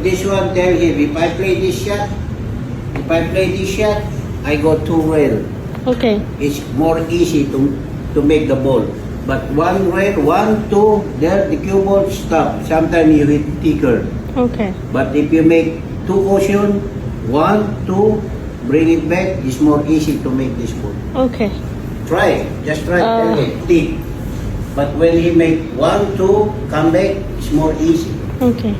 this one, tell him, if I play this shot, I go too well. Okay. It's more easy to make the ball. But one rail, 1, 2, there the cue ball stop. Sometimes you hit thicker. Okay. But if you make 2 caution, 1, 2, bring it back, it's more easy to make this ball. Okay. Try, just try, tell him, thick. But when he make 1, 2, come back, it's more easy. Okay.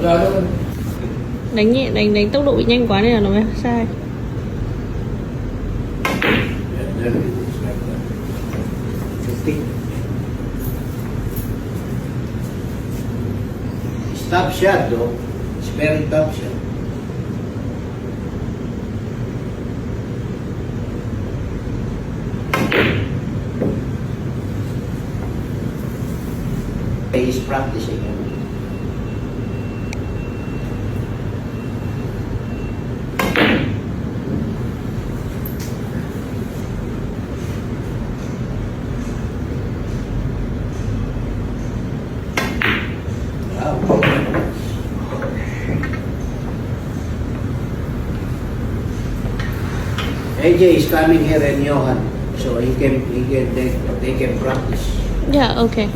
Wala naman. Đánh nhẹ, đánh tốc độ bị nhanh quá nên là nó mới sai. Stop shot though. It's very tough shot. He's practicing. AJ is coming here and Johan, so they can practice. Yeah, okay.